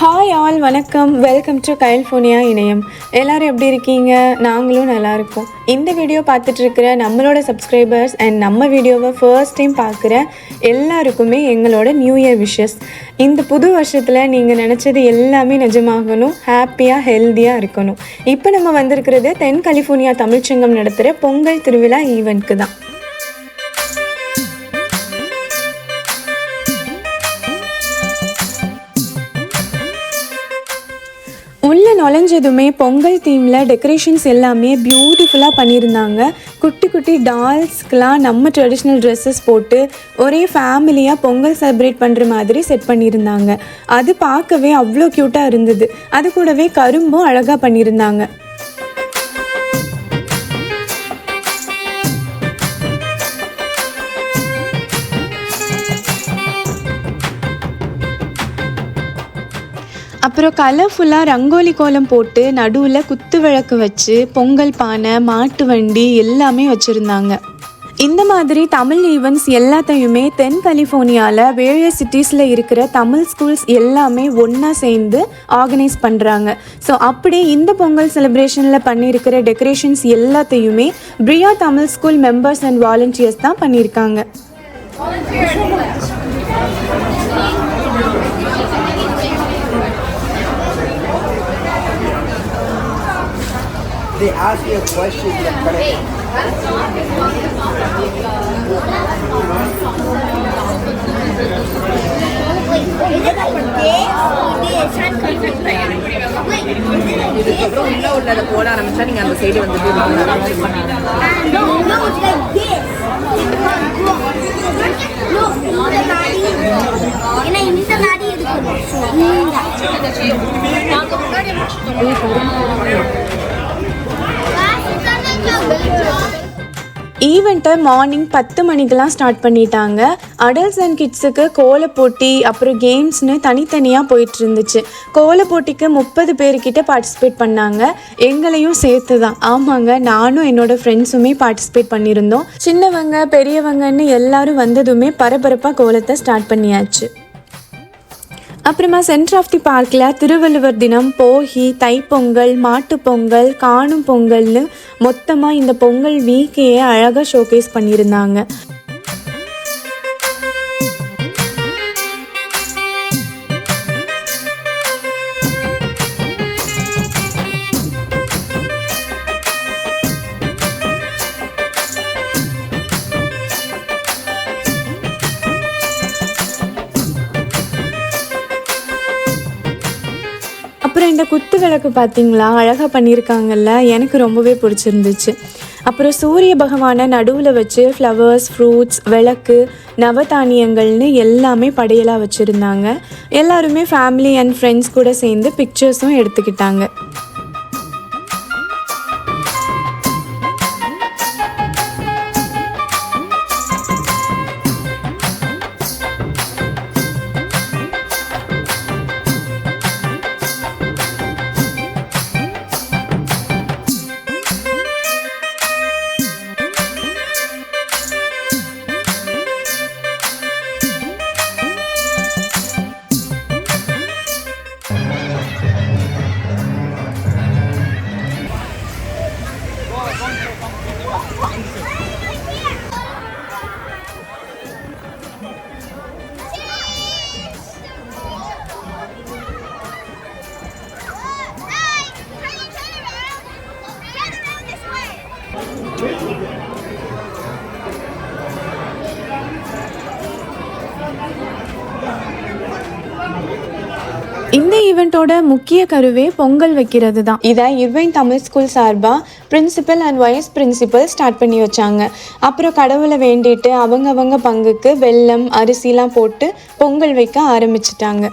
Hi all, வணக்கம். Welcome to California இணையம். எல்லோரும் எப்படி இருக்கீங்க? நாங்களும் நல்லா இருக்கோம். இந்த வீடியோ பார்த்துட்ருக்கிற நம்மளோட சப்ஸ்கிரைபர்ஸ் அண்ட் நம்ம வீடியோவை ஃபர்ஸ்ட் டைம் பார்க்குற எல்லாருக்குமே எங்களோட நியூ இயர் விஷஸ். இந்த புது வருஷத்தில் நீங்கள் நினச்சது எல்லாமே நிஜமாகணும், ஹாப்பியாக ஹெல்த்தியாக இருக்கணும். இப்போ நம்ம வந்திருக்கிறது தென் கலிஃபோர்னியா தமிழ்ச்சங்கம் நடத்துகிற பொங்கல் திருவிழா ஈவெண்ட்க்கு தான். உள்ளே நுழைஞ்சதுமே பொங்கல் தீமில் டெக்கரேஷன்ஸ் எல்லாமே பியூட்டிஃபுல்லாக பண்ணியிருந்தாங்க. குட்டி குட்டி டால்ஸ்க்கெலாம் நம்ம ட்ரெடிஷ்னல் ட்ரெஸ்ஸஸ் போட்டு ஒரே ஃபேமிலியாக பொங்கல் செலிப்ரேட் பண்ணுற மாதிரி செட் பண்ணியிருந்தாங்க. அது பார்க்கவே அவ்வளோ க்யூட்டாக இருந்தது. அது கூடவே கரும்பும் அழகாக பண்ணியிருந்தாங்க. அப்புறம் கலர்ஃபுல்லாக ரங்கோலி கோலம் போட்டு நடுவில் குத்து விளக்கு வச்சு பொங்கல் பானை, மாட்டு வண்டி எல்லாமே வச்சுருந்தாங்க. இந்த மாதிரி தமிழ் ஈவெண்ட்ஸ் எல்லாத்தையுமே தென் கலிஃபோர்னியாவில் வேரியஸ் சிட்டிஸில் இருக்கிற தமிழ் ஸ்கூல்ஸ் எல்லாமே ஒன்றா சேர்ந்து ஆர்கனைஸ் பண்ணுறாங்க. ஸோ அப்படியே இந்த பொங்கல் செலிப்ரேஷனில் பண்ணியிருக்கிற டெக்கரேஷன்ஸ் எல்லாத்தையுமே Priya Tamil school members and volunteers தான் பண்ணியிருக்காங்க. They ask you a question. இதுக்கப்புறம் உள்ள போட ஆரம்பிச்சா நீங்க அந்த சைடு வந்துட்டு ஈவெண்ட்டை மார்னிங் 10 மணிக்கெலாம் ஸ்டார்ட் பண்ணிட்டாங்க. அடல்ட்ஸ் அண்ட் கிட்ஸுக்கு கோல போட்டி, அப்புறம் கேம்ஸ்னு தனித்தனியாக போயிட்டு இருந்துச்சு. கோல போட்டிக்கு 30 பேர்கிட்ட பார்ட்டிசிபேட் பண்ணாங்க, எங்களையும் சேர்த்து தான். ஆமாங்க, நானும் என்னோடய ஃப்ரெண்ட்ஸுமே பார்ட்டிசிபேட் பண்ணியிருந்தோம். சின்னவங்க பெரியவங்கன்னு எல்லாரும் வந்ததுமே பரபரப்பாக கோலத்தை ஸ்டார்ட் பண்ணியாச்சு. அப்புறமா சென்டர் ஆஃப் தி பார்க்கில் திருவள்ளுவர் தினம், போகி, தைப்பொங்கல், மாட்டுப்பொங்கல், காணும் பொங்கல்னு மொத்தமாக இந்த பொங்கல் வீக்கையே அழகாக ஷோகேஸ் பண்ணியிருந்தாங்க. அப்புறம் இந்த குத்து விளக்கு பார்த்திங்களா, அழகாக பண்ணியிருக்காங்கல்ல, எனக்கு ரொம்பவே பிடிச்சிருந்துச்சு. அப்புறம் சூரிய பகவானை நடுவில் வச்சு ஃப்ளவர்ஸ், ஃப்ரூட்ஸ், விளக்கு, நவதானியங்கள்னு எல்லாமே படையலாக வச்சுருந்தாங்க. எல்லாருமே ஃபேமிலி அண்ட் ஃப்ரெண்ட்ஸ் கூட சேர்ந்து பிக்சர்ஸும் எடுத்துக்கிட்டாங்க. இந்த ஈவெண்ட்டோட முக்கிய கருவே பொங்கல் வைக்கிறது தான். இதை இர்வைன் தமிழ் ஸ்கூல் சார்பாக principal and vice principal start பண்ணி வச்சாங்க. அப்புறம் கடவுளை வேண்டிட்டு அவங்க பங்குக்கு வெல்லம், அரிசிலாம் போட்டு பொங்கல் வைக்க ஆரம்பிச்சிட்டாங்க.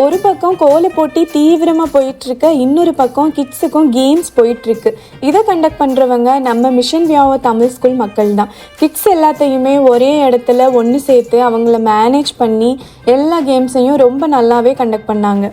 ஒரு பக்கம் கோல போட்டி தீவிரமாக போயிட்டுருக்கு, இன்னொரு பக்கம் கிட்ஸுக்கும் கேம்ஸ் போயிட்டுருக்கு. இதை கண்டக்ட் பண்ணுறவங்க நம்ம மிஷன் வியாவோ தமிழ் ஸ்கூல் மக்கள் தான். கிட்ஸ் எல்லாத்தையுமே ஒரே இடத்துல ஒன்று சேர்த்து அவங்கள மேனேஜ் பண்ணி எல்லா கேம்ஸையும் ரொம்ப நல்லாவே கண்டக்ட் பண்ணாங்க.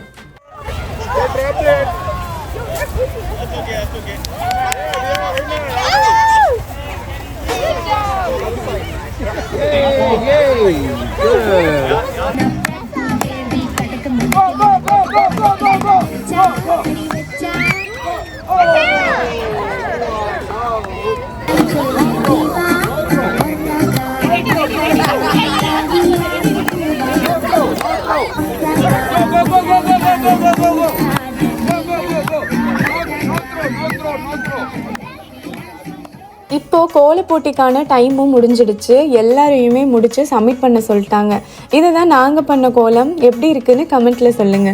இப்போ கோல போட்டிக்கான டைமும் முடிஞ்சிடுச்சு. எல்லாரையுமே முடிச்சு சப்மிட் பண்ண சொல்லிட்டாங்க. இதை தான் நாங்கள் பண்ண கோலம். எப்படி இருக்குன்னு கமெண்ட்ல சொல்லுங்க.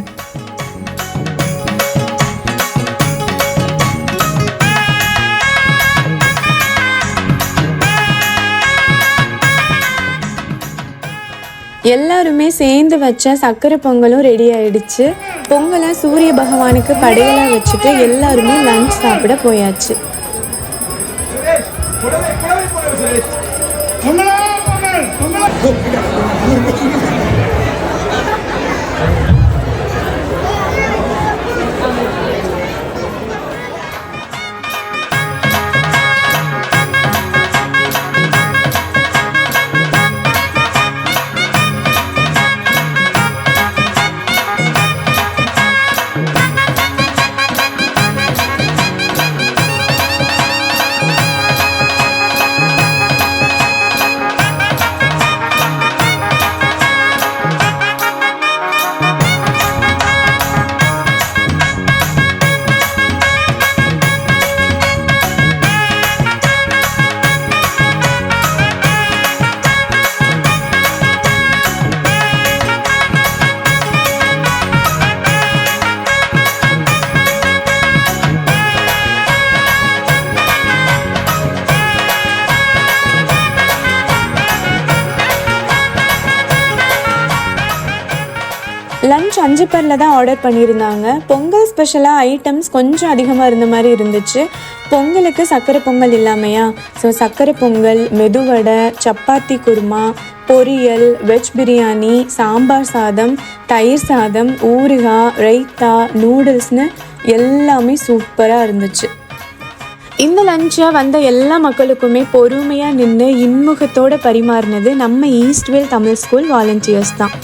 எல்லாருமே சேர்ந்து வச்ச சக்கரை பொங்கலும் ரெடி ஆயிடுச்சு. பொங்கலை சூரிய பகவானுக்கு படையலாக வச்சுட்டு எல்லாருமே லஞ்ச் சாப்பிட போயாச்சு. லஞ்ச் 5 பேரில் தான் ஆர்டர் பண்ணியிருந்தாங்க. பொங்கல் ஸ்பெஷலாக ஐட்டம்ஸ் கொஞ்சம் அதிகமாக இருந்த மாதிரி இருந்துச்சு. பொங்கலுக்கு சக்கரை பொங்கல் இல்லாமையா, ஸோ சக்கரை பொங்கல், மெதுவடை, சப்பாத்தி குருமா, பொரியல், வெஜ் பிரியாணி, சாம்பார் சாதம், தயிர் சாதம், ஊறுகாய், ரைத்தா, நூடுல்ஸ்னு எல்லாமே சூப்பராக இருந்துச்சு. இந்த லஞ்சை வந்த எல்லா மக்களுக்குமே பொறுமையாக நின்று இன்முகத்தோடு பரிமாறினது நம்ம ஈஸ்ட்வேல் தமிழ் ஸ்கூல் வாலண்டியர்ஸ் தான்.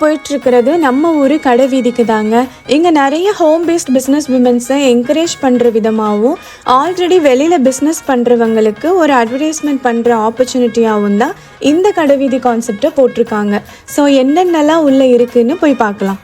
போயிட்டுருக்கிறது நம்ம ஊர் கடை வீதிக்கு தாங்க. இங்கே நிறைய ஹோம் பேஸ்ட் பிஸ்னஸ் விமென்ஸை என்கரேஜ் பண்ணுற விதமாகவும் ஆல்ரெடி வெளியில் பிஸ்னஸ் பண்ணுறவங்களுக்கு ஒரு அட்வர்டைஸ்மெண்ட் பண்ணுற ஆப்பர்ச்சுனிட்டியாகவும் தான் இந்த கடை வீதி கான்செப்டை போட்டிருக்காங்க. ஸோ என்னென்னலாம் உள்ளே இருக்குதுன்னு போய் பார்க்கலாம்.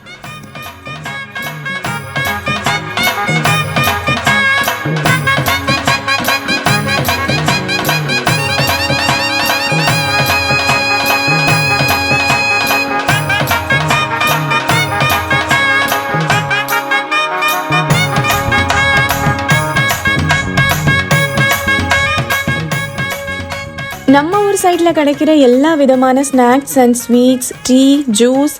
நம்ம ஊர் சைடில் கிடைக்கிற எல்லா விதமான snacks and sweets, tea, juice,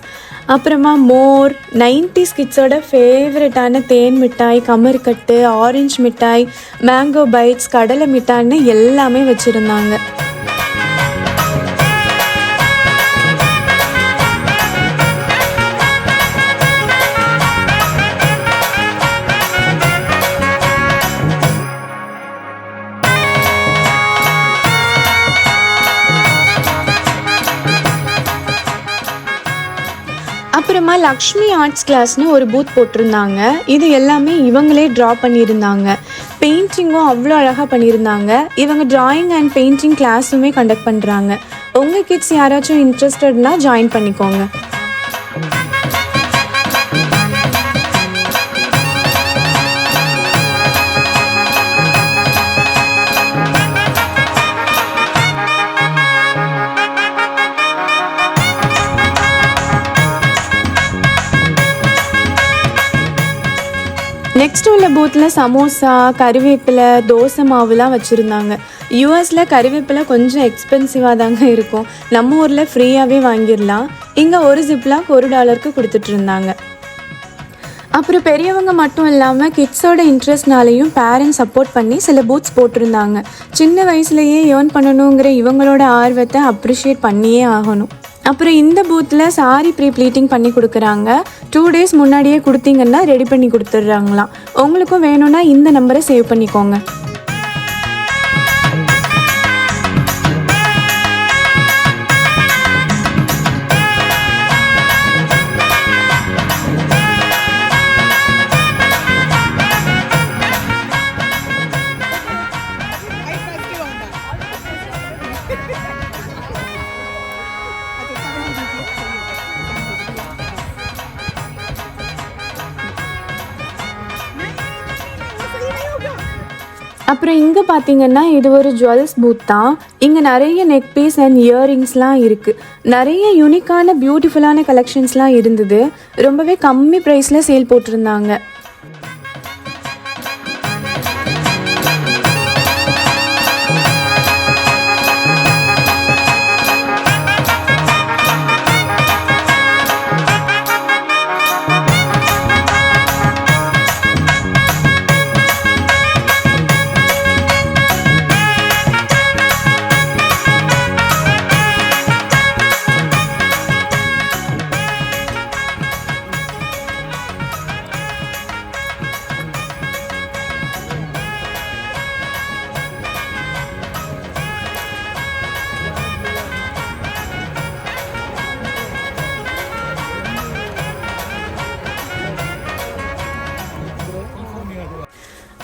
அப்புறமா மோர், 90s கிட்ஸோட ஃபேவரட்டான தேன் மிட்டாய், கமர்கட்டு, ஆரஞ்சு மிட்டாய், மேங்கோ பைட்ஸ், கடலை மிட்டாய்னு எல்லாமே வச்சுருந்தாங்க. அப்புறமா லக்ஷ்மி ஆர்ட்ஸ் கிளாஸ்னு ஒரு பூத் போட்டிருந்தாங்க. இது எல்லாமே இவங்களே ட்ரா பண்ணியிருந்தாங்க. பெயிண்டிங்கும் அவ்வளோ அழகாக பண்ணியிருந்தாங்க. இவங்க ட்ராயிங் அண்ட் பெயிண்டிங் கிளாஸுமே கண்டக்ட் பண்ணுறாங்க. உங்கள் கிட்ஸ் யாராச்சும் இன்ட்ரெஸ்டட்னா ஜாயின் பண்ணிக்கோங்க. நெக்ஸ்ட் உள்ள பூத்தில் சமோசா, கறிவேப்பிலை, தோசை மாவுலாம் வச்சுருந்தாங்க. யூஎஸில் கறிவேப்பிலை கொஞ்சம் எக்ஸ்பென்சிவாக தாங்க இருக்கும். நம்ம ஊரில் ஃப்ரீயாகவே வாங்கிடலாம். இங்கே ஒரு ஜிப்லாக் $1 கொடுத்துட்டு இருந்தாங்க. அப்புறம் பெரியவங்க மட்டும் இல்லாமல் கிட்ஸோட இன்ட்ரெஸ்ட்னாலையும் பேரண்ட்ஸ் சப்போர்ட் பண்ணி சில பூத்ஸ் போட்டிருந்தாங்க. சின்ன வயசுலேயே ஏர்ன் பண்ணணுங்கிற இவங்களோட ஆர்வத்தை அப்ரிஷியேட் பண்ணியே ஆகணும். அப்புறம் இந்த பூத்தில் சாரி ப்ரீ ப்ளீட்டிங் பண்ணி கொடுக்குறாங்க. 2 days முன்னாடியே கொடுத்தீங்கன்னா ரெடி பண்ணி கொடுத்துட்றாங்களாம். உங்களுக்கும் வேணும்னா இந்த நம்பரை சேவ் பண்ணிக்கோங்க. அப்புறம் இங்கே பார்த்தீங்கன்னா இது ஒரு ஜுவல்ஸ் பூத் தான். இங்கே நிறைய நெக் பீஸ் அண்ட் இயரிங்ஸ்லாம் இருக்குது. நிறைய யூனிக்கான பியூட்டிஃபுல்லான கலெக்ஷன்ஸ்லாம் இருந்தது. ரொம்பவே கம்மி ப்ரைஸில் சேல் போட்டிருந்தாங்க.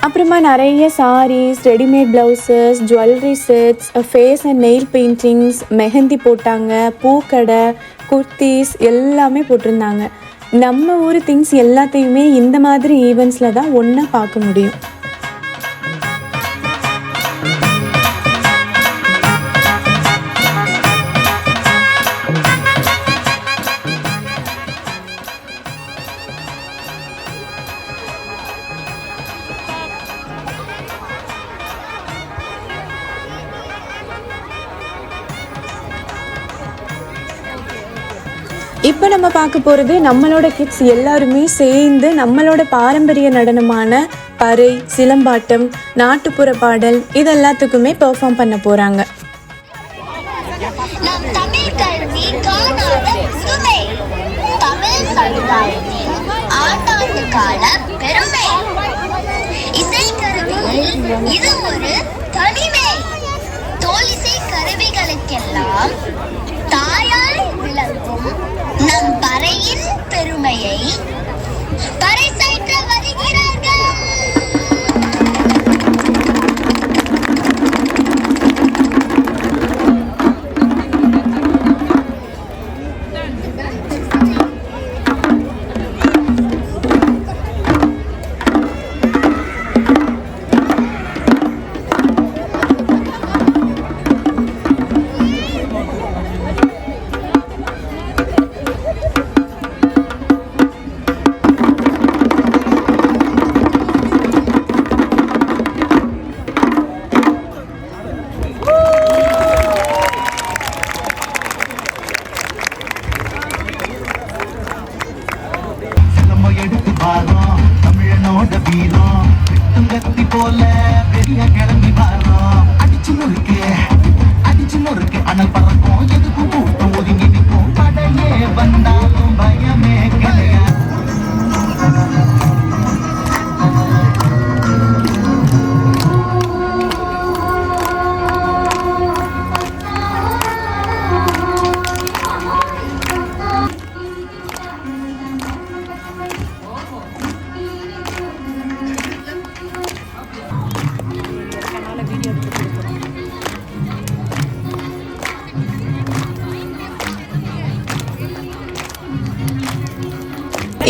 அப்புறமா நிறைய sarees, readymade blouses, jewellery sets, face and nail paintings, mehendi போட்டாங்க, பூக்கடை, குர்த்திஸ் எல்லாமே போட்டிருந்தாங்க. நம்ம ஊர் திங்ஸ் எல்லாத்தையுமே இந்த மாதிரி ஈவெண்ட்ஸில் தான் ஒன்றா பார்க்க முடியும். இப்போ நம்ம பார்க்க போகிறது நம்மளோட கிட்ஸ் எல்லாருமே சேர்ந்து நம்மளோட பாரம்பரிய நடனமான பறை, சிலம்பாட்டம், நாட்டுப்புற பாடல் இது எல்லாத்துக்குமே பெர்ஃபார்ம் பண்ண போகிறாங்க. இது ஒரு தனிமை. தோலிசை கருவிகளுக்கெல்லாம் தாயாய் விளங்கும் நம் பறையின் பெருமையை பறைசாற்ற வருகிறார்கள். தமிழனோட வீரம் கத்தி போல பெரிய கிளம்பி வரோம். அடிச்சு நொறுக்கு அனல் பறக்கும் எதுக்கும் கூட்டம் ஒதுங்கி நிற்கும் படையே வந்தாலும் பயமே கிடையாது.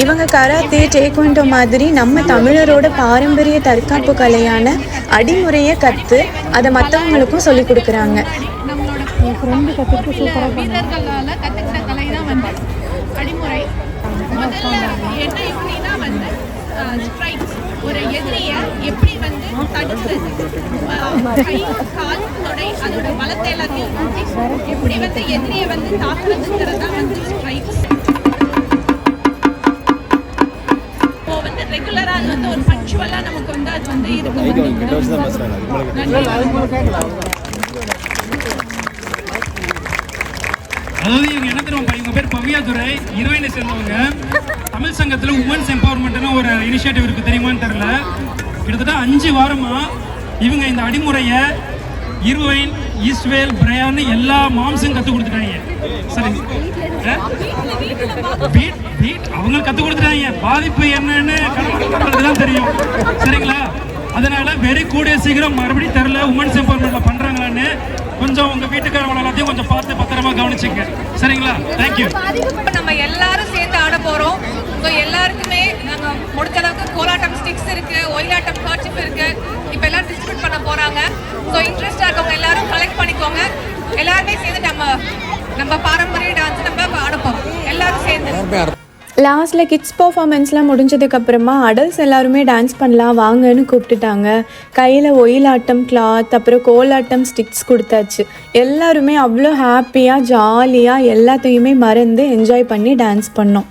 இவங்க கராத்தே டேக்வாண்டோ மாதிரி நம்ம தமிழரோட பாரம்பரிய தற்காப்பு கலையான அடிமுறையை கற்று அதை மற்றவங்களுக்கும் சொல்லி கொடுக்குறாங்க. வீரர்களால் கற்றுக்கிற கலை தான் வந்து அடிமுறை. முதல்ல என்ன எப்படின்னா வந்து ஸ்ட்ரைக்ஸ், ஒரு எதிரியை எப்படி வந்து தடுக்கிறது, கை கால் தொடை அதோட பலத்தை எல்லாத்தையும் எப்படி வந்து எதிரியை வந்து தாக்குறதுங்கிறது தான் வந்து ஸ்ட்ரைக்ஸ். இப்போ வந்து ரெகுலராக அது வந்து ஒரு பங்க்சுவலாக நமக்கு வந்து அது வந்து அதாவது இவங்க என்ன தெரியுமா, இவங்க பேர் பவ்யா துரை, ஹீரோயினை சேர்ந்தவங்க. தமிழ் சங்கத்தில் உமன்ஸ் எம்பவர்மெண்ட்னு ஒரு இனிஷியேட்டிவ் இருக்குது, தெரியுமான்னு தெரியல. கிட்டத்தட்ட 5 வாரமாக இவங்க இந்த அடிமுறையை ஹீரோயின் ஈஸ்ட்வேல் பிரையான்னு எல்லா மாம்ஸும் கற்றுக் கொடுத்துட்டாங்க. சரி, அவங்க கற்றுக் கொடுத்துட்டாங்க. பாதிப்பு என்னன்னு கடவுளுக்கு தான் தெரியும். சரிங்களா? அதனால வெரி கூடிய சீக்கிரம் மறுபடியும் தெரில உமன்ஸ் எம்பவர்மெண்ட்ல பண்றாங்களான்னு கொஞ்சம் உங்க வீட்டுக்காரவங்க எல்லாத்தையும் கொஞ்சம் பார்த்து பத்திரமா கவனிச்சுங்க. சரிங்களா? தேங்க்யூ. நம்ம எல்லாரும் சேர்ந்து ஆட போறோம். ஸோ எல்லாருக்குமே நாங்கள் முடிஞ்ச அளவுக்கு கோலாட்டம் ஸ்டிக்ஸ் இருக்கு, ஒயிலாட்டம் கர்ச்சிப் இருக்கு, இப்போ எல்லாரும் டிஸ்ட்ரிபியூட் பண்ண போறாங்க. ஸோ இன்ட்ரெஸ்டா இருக்கவங்க எல்லாரும் கலெக்ட் பண்ணிக்கோங்க. எல்லாருமே சேர்ந்து நம்ம பாரம்பரிய டான்ஸ் நம்ம ஆட போறோம் எல்லாரும் சேர்ந்து. லாஸ்ட்டில் கிட்ஸ் பர்ஃபார்மன்ஸ்லாம் முடிஞ்சதுக்கப்புறமா அடல்ட்ஸ் எல்லாருமே டான்ஸ் பண்ணலாம் வாங்கன்னு கூப்பிட்டுட்டாங்க. கையில் ஒயிலாட்டம் கிளாத் அப்புறம் கோலாட்டம் ஸ்டிக்ஸ் கொடுத்தாச்சு. எல்லாருமே அவ்வளோ ஹாப்பியாக ஜாலியாக எல்லாத்தையுமே மறந்து என்ஜாய் பண்ணி டான்ஸ் பண்ணோம்.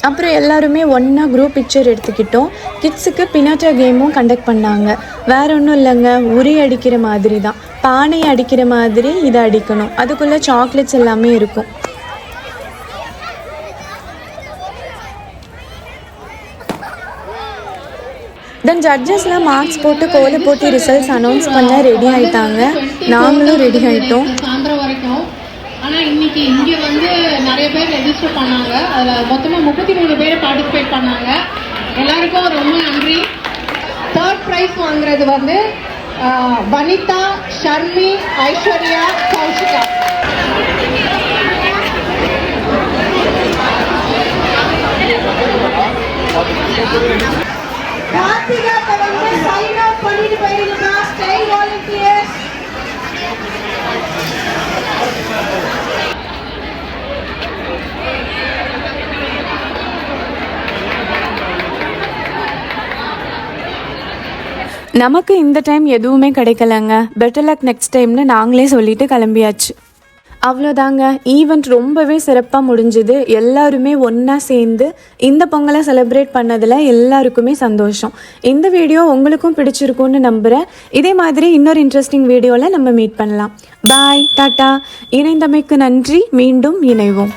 அப்புறம் எல்லாருமே ஒன்றா குரூப் பிக்சர் எடுத்துக்கிட்டோம். கிட்ஸுக்கு பினாட்டா கேமும் கண்டக்ட் பண்ணாங்க. வேற ஒன்றும் இல்லைங்க, உரி அடிக்கிற மாதிரி தான். பானையை அடிக்கிற மாதிரி இதை அடிக்கணும். அதுக்குள்ளே சாக்லேட்ஸ் எல்லாமே இருக்கும். தென் ஜட்ஜஸ்லாம் மார்க்ஸ் போட்டு கோலை போட்டு ரிசல்ட்ஸ் அனௌன்ஸ் பண்ண ரெடி ஆகிட்டாங்க. நாங்களும் ரெடி ஆகிட்டோம். சாயந்தரம் வரைக்கும். ஆனால் இன்னைக்கு இங்கே வந்து நிறைய பேர் ரெஜிஸ்டர் பண்ணாங்க. அதில் மொத்தமாக 33 பேர் பார்ட்டிசிபேட் பண்ணாங்க. எல்லாருக்கும் ரொம்ப நன்றி. தேர்ட் ப்ரைஸ் வாங்குறது வந்து வனிதா, ஷர்மி, ஐஸ்வர்யா, கௌஷிகா. கார்த்திகா வந்து சைன் அவுட் பண்ணிட்டு போயிருக்கா. Stay volunteers. நமக்கு இந்த டைம் எதுவுமே கிடைக்கலங்க. பெட்டர் லக் நெக்ஸ்ட் டைம்னு நாங்களே சொல்லிட்டு கிளம்பியாச்சு. அவ்வளோதாங்க, ஈவெண்ட் ரொம்பவே சிறப்பாக முடிஞ்சுது. எல்லாருமே ஒன்றா சேர்ந்து இந்த பொங்கலை செலிப்ரேட் பண்ணதில் எல்லாருக்குமே சந்தோஷம். இந்த வீடியோ உங்களுக்கும் பிடிச்சிருக்கும்னு நம்புகிறேன். இதே மாதிரி இன்னொரு இன்ட்ரெஸ்டிங் வீடியோவில் நம்ம மீட் பண்ணலாம். பாய், டாட்டா. இணைந்தமைக்கு நன்றி. மீண்டும் இணைவோம்.